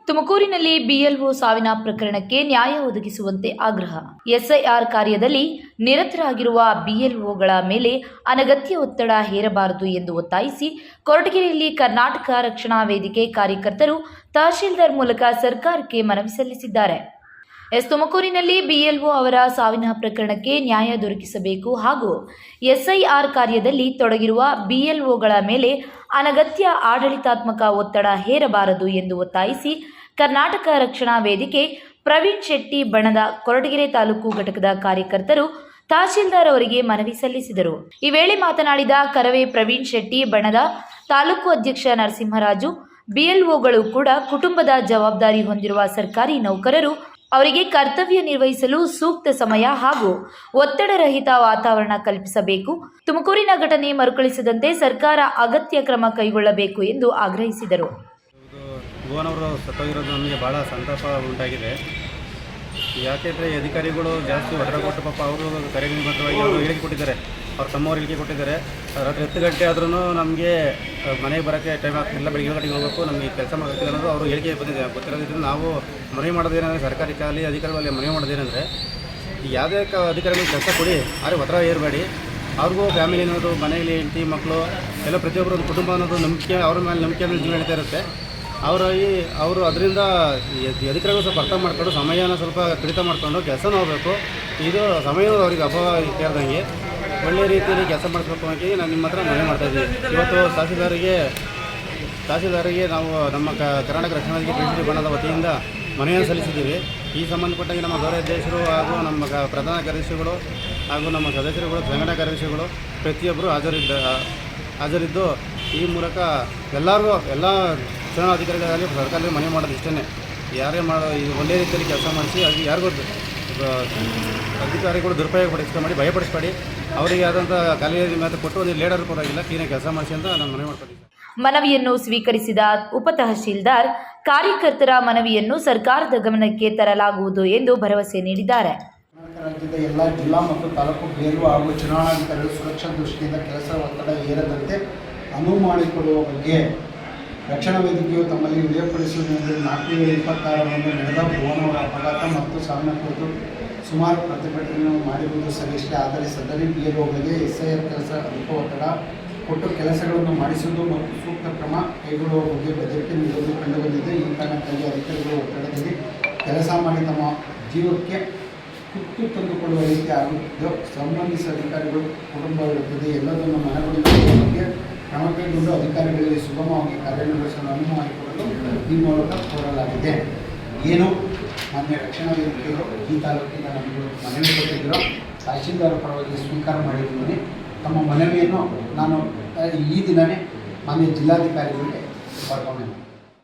ತುಮಕೂರಿನಲ್ಲಿ ಬಿಎಲ್ಒ ಸಾವಿನ ಪ್ರಕರಣಕ್ಕೆ ನ್ಯಾಯ ಒದಗಿಸುವಂತೆ ಆಗ್ರಹ. ಎಸ್ಐಆರ್ ಕಾರ್ಯದಲ್ಲಿ ನಿರತರಾಗಿರುವ ಬಿಎಲ್ಒಗಳ ಮೇಲೆ ಅನಗತ್ಯ ಒತ್ತಡ ಹೇರಬಾರದು ಎಂದು ಒತ್ತಾಯಿಸಿ ಕೊರಟಗೆರೆಯಲ್ಲಿ ಕರ್ನಾಟಕ ರಕ್ಷಣಾ ವೇದಿಕೆ ಕಾರ್ಯಕರ್ತರು ತಹಶೀಲ್ದಾರ್ ಮೂಲಕ ಸರ್ಕಾರಕ್ಕೆ ಮನವಿ ಸಲ್ಲಿಸಿದ್ದಾರೆ. ತುಮಕೂರಿನಲ್ಲಿ ಬಿಎಲ್ಒ ಅವರ ಸಾವಿನ ಪ್ರಕರಣಕ್ಕೆ ನ್ಯಾಯ ದೊರಕಿಸಬೇಕು ಹಾಗೂ ಎಸ್ಐಆರ್ ಕಾರ್ಯದಲ್ಲಿ ತೊಡಗಿರುವ ಬಿಎಲ್ಒಗಳ ಮೇಲೆ ಅನಗತ್ಯ ಆಡಳಿತಾತ್ಮಕ ಒತ್ತಡ ಹೇರಬಾರದು ಎಂದು ಒತ್ತಾಯಿಸಿ ಕರ್ನಾಟಕ ರಕ್ಷಣಾ ವೇದಿಕೆ ಪ್ರವೀಣ್ ಶೆಟ್ಟಿ ಬಣದ ಕೊರಟಗೆರೆ ತಾಲೂಕು ಘಟಕದ ಕಾರ್ಯಕರ್ತರು ತಹಶೀಲ್ದಾರ್ ಅವರಿಗೆ ಮನವಿ ಸಲ್ಲಿಸಿದರು. ಈ ವೇಳೆ ಮಾತನಾಡಿದ ಕರವೇ ಪ್ರವೀಣ್ ಶೆಟ್ಟಿ ಬಣದ ತಾಲೂಕು ಅಧ್ಯಕ್ಷ ನರಸಿಂಹರಾಜು, ಬಿಎಲ್ಒಗಳು ಕೂಡ ಕುಟುಂಬದ ಜವಾಬ್ದಾರಿ ಹೊಂದಿರುವ ಸರ್ಕಾರಿ ನೌಕರರು. ಅವರಿಗೆ ಕರ್ತವ್ಯ ನಿರ್ವಹಿಸಲು ಸೂಕ್ತ ಸಮಯ ಹಾಗೂ ಒತ್ತಡರಹಿತ ವಾತಾವರಣ ಕಲ್ಪಿಸಬೇಕು. ತುಮಕೂರಿನ ಘಟನೆ ಮರುಕಳಿಸದಂತೆ ಸರ್ಕಾರ ಅಗತ್ಯ ಕ್ರಮ ಕೈಗೊಳ್ಳಬೇಕು ಎಂದು ಆಗ್ರಹಿಸಿದರು. ಭುವನ್ ಅವರು ಸತ್ತೋಗಿರೋದು ನಮಗೆ ಭಾಳ ಸಂತಾಪ ಉಂಟಾಗಿದೆ. ಯಾಕೆಂದರೆ ಅಧಿಕಾರಿಗಳು ಜಾಸ್ತಿ ಒತ್ತಡ ಕೊಟ್ಟು ಪಾಪ ಅವರು ಕಾರ್ಯನಿರ್ಬದ್ಧವಾಗಿ ಅವರು ಹೇಳಿಕೆ ಕೊಟ್ಟಿದ್ದಾರೆ, ಅವ್ರ ತಮ್ಮವ್ರು ಹೇಳಿಕೆ ಕೊಟ್ಟಿದ್ದಾರೆ. ರಾತ್ರಿ 10 ಗಂಟೆ ಆದ್ರೂ ನಮಗೆ ಮನೆಗೆ ಬರೋಕ್ಕೆ ಟೈಮ್ ಆಗ್ತಿಲ್ಲ, ಬೆಳಿಗ್ಗೆ 7 ಗಂಟೆಗೆ ಹೋಗಬೇಕು, ನಮಗೆ ಕೆಲಸ ಮಾಡೋಕ್ಕಿಲ್ಲ ಅನ್ನೋದು ಅವರು ಹೇಳಿಕೆ ಗೊತ್ತಿರೋದ್ರಿಂದ ನಾವು ಮನವಿ ಮಾಡೋದೇನೆಂದರೆ ಸರ್ಕಾರಕ್ಕಾಗಲಿ ಅಧಿಕಾರಿಗಳಲ್ಲಿ ಮನವಿ ಮಾಡೋದೇನೆಂದರೆ ಯಾವುದೇ ಅಧಿಕಾರಿಗಳು ಕೆಲಸ ಕೊಡಿ, ಆದರೆ ಒತ್ತಡ ಏರಬೇಡಿ. ಅವ್ರಿಗೂ ಫ್ಯಾಮಿಲಿ ಅನ್ನೋದು, ಮನೆಯಲ್ಲಿ ಹೆಂಡತಿ ಮಕ್ಕಳು ಎಲ್ಲ ಪ್ರತಿಯೊಬ್ಬರು ಒಂದು ಕುಟುಂಬ ಅನ್ನೋದು ನಂಬಿಕೆ, ಅವ್ರ ಮೇಲೆ ನಂಬಿಕೆ ಅನ್ನೋದು ಜೀವನ ನಡೀತಾ ಇರುತ್ತೆ. ಅವರು ಅದರಿಂದ ಅಧಿಕಾರಿಗಳು ಸ್ವಲ್ಪ ಅರ್ಥ ಮಾಡ್ಕೊಂಡು ಸಮಯನ ಸ್ವಲ್ಪ ಕಡಿತ ಮಾಡಿಕೊಂಡು ಕೆಲಸನೂ ಹೋಗಬೇಕು. ಇದು ಸಮಯನೂ ಅವ್ರಿಗೆ ಅಭಾವ ಕೇಳ್ದಂಗೆ ಒಳ್ಳೆಯ ರೀತಿಯಲ್ಲಿ ಕೆಲಸ ಮಾಡಿಸ್ಬೇಕು ಅಂತ ನಾನು ನಿಮ್ಮ ಹತ್ರ ಮನವಿ ಮಾಡ್ತಾಯಿದ್ದೀವಿ. ಇವತ್ತು ತಹಶೀಲ್ದಾರಿಗೆ ನಾವು ನಮ್ಮ ಕರ್ನಾಟಕ ರಕ್ಷಣಾ ವೇದಿಕೆ ಪ್ರತಿನಿಧಿ ಬಣದ ವತಿಯಿಂದ ಮನವಿಯನ್ನು ಸಲ್ಲಿಸಿದ್ದೀವಿ. ಈ ಸಂಬಂಧಪಟ್ಟಾಗಿ ನಮ್ಮ ಗೌರವಾಧ್ಯಕ್ಷರು ಹಾಗೂ ನಮ್ಮ ಪ್ರಧಾನ ಕಾರ್ಯದರ್ಶಿಗಳು ಹಾಗೂ ನಮ್ಮ ಸದಸ್ಯರುಗಳು, ಸಂಘಟನಾ ಕಾರ್ಯದರ್ಶಿಗಳು ಪ್ರತಿಯೊಬ್ಬರು ಹಾಜರಿದ್ದು ಈ ಮೂಲಕ ಎಲ್ಲರಿಗೂ ಎಲ್ಲ ಚುನಾವಣಾಧಿಕಾರಿಗಳಲ್ಲಿ ಸರ್ಕಾರದಲ್ಲಿ ಮನವಿ ಮಾಡೋದು ಇಷ್ಟೇ. ಯಾರೇ ಇದು ಒಳ್ಳೆಯ ರೀತಿಯಲ್ಲಿ ಕೆಲಸ ಮಾಡಿಸಿ ಅದು ಯಾರಿಗೂ ಅಧಿಕಾರಿಗಳು ದುರುಪಯೋಗ ಪಡಿಸ್ಕೊಂಡು ಭಯಪಡಿಸಬೇಡಿ. ಅವರಿಗೆ ಆದಂಥ ಕಾಲೇಜು ಮಾತು ಕೊಟ್ಟು ಒಂದು ಲೀಡರ್ ಪರವಾಗಿಲ್ಲ, ಕ್ಲೀನಾಗಿ ಕೆಲಸ ಮಾಡಿಸಿ ಅಂತ ನಾನು ಮನವಿ ಮಾಡ್ತೀನಿ. ಮನವಿಯನ್ನು ಸ್ವೀಕರಿಸಿದ ಉಪ ತಹಶೀಲ್ದಾರ್ ಕಾರ್ಯಕರ್ತರ ಮನವಿಯನ್ನು ಸರ್ಕಾರದ ಗಮನಕ್ಕೆ ತರಲಾಗುವುದು ಎಂದು ಭರವಸೆ ನೀಡಿದ್ದಾರೆ. ರಾಜ್ಯದ ಎಲ್ಲ ಜಿಲ್ಲಾ ಮತ್ತು ತಾಲೂಕು ಬೇರು ಹಾಗೂ ಚುನಾವಣಾಧಿಕಾರಿಗಳು ಸುರಕ್ಷಾ ದೃಷ್ಟಿಯಿಂದ ಕೆಲಸ ಒತ್ತಡ ಏರದಂತೆ ಅನುವು ಮಾಡಿಕೊಡುವ ಬಗ್ಗೆ ರಕ್ಷಣಾ ವೇದಿಕೆಯು ತಮ್ಮಲ್ಲಿ ವಿಡಿಯೋಪಡಿಸುವುದರಿಂದ 4/26 ನಡೆದ ಭುವನ್ ಅವರ ಅಪಘಾತ ಮತ್ತು ಸಾವಿನ ಕುರಿತು ಸುಮಾರು ಪ್ರತಿಭಟನೆ ಮಾಡಿರುವುದು ಸರಿಯಷ್ಟೇ. ಆದರೆ ಸದರಿ ಬಿಎಲ್ಒಗಳಿಗೆ ಎಸ್ಐಆರ್ ಕೆಲಸ ಅಲ್ಪ ಒತ್ತಡ ಕೊಟ್ಟು ಕೆಲಸಗಳನ್ನು ಮಾಡಿಸುವುದು ಮತ್ತು ಸೂಕ್ತ ಕ್ರಮ ಕೈಗೊಳ್ಳುವ ಬಗ್ಗೆ ಬೆದರಿಕೆ ನೀಡುವುದು ಕಂಡುಬಂದಿದೆ. ಈ ಕಾರಣಕ್ಕಾಗಿ ಅಧಿಕಾರಿಗಳು ಒತ್ತಡದಲ್ಲಿ ಕೆಲಸ ಮಾಡಿ ತಮ್ಮ ಜೀವಕ್ಕೆ ಕುತ್ತು ತಂದುಕೊಳ್ಳುವ ರೀತಿ ಆಗುತ್ತಿದ್ದು ಸಂಬಂಧಿಸಿದ ಅಧಿಕಾರಿಗಳು ಕುಟುಂಬವಿರುತ್ತದೆ. ಎಲ್ಲದನ್ನು ಮನಗೊಳಿಸುವ ಬಗ್ಗೆ ಕ್ರಮ ಕೈಗೊಂಡು ಅಧಿಕಾರಿಗಳಿಗೆ ಸುಗಮವಾಗಿ ಕಾರ್ಯನಿರ್ವಹಿಸಲು ಅನುವು ಮಾಡಿಕೊಡಲು ಈ ಮೂಲಕ ಕೋರಲಾಗಿದೆ. ಏನು ಮಾನ್ಯ ರಕ್ಷಣಾ ವೇದಿಕೆಯರು ಈ ತಾಲೂಕಿನ ನಮಗೆ ಮನವಿ ಕೊಟ್ಟಿದ್ದರೋ ತಹಶೀಲ್ದಾರ್ ಪರವಾಗಿ ಸ್ವೀಕಾರ ಮಾಡಿದ್ದೀನಿ. ತಮ್ಮ ಮನವಿಯನ್ನು ನಾನು ಈ ದಿನವೇ ಮಾನ್ಯ ಜಿಲ್ಲಾಧಿಕಾರಿಗಳಿಗೆ ಬರ್ಕೊಂಡೆ.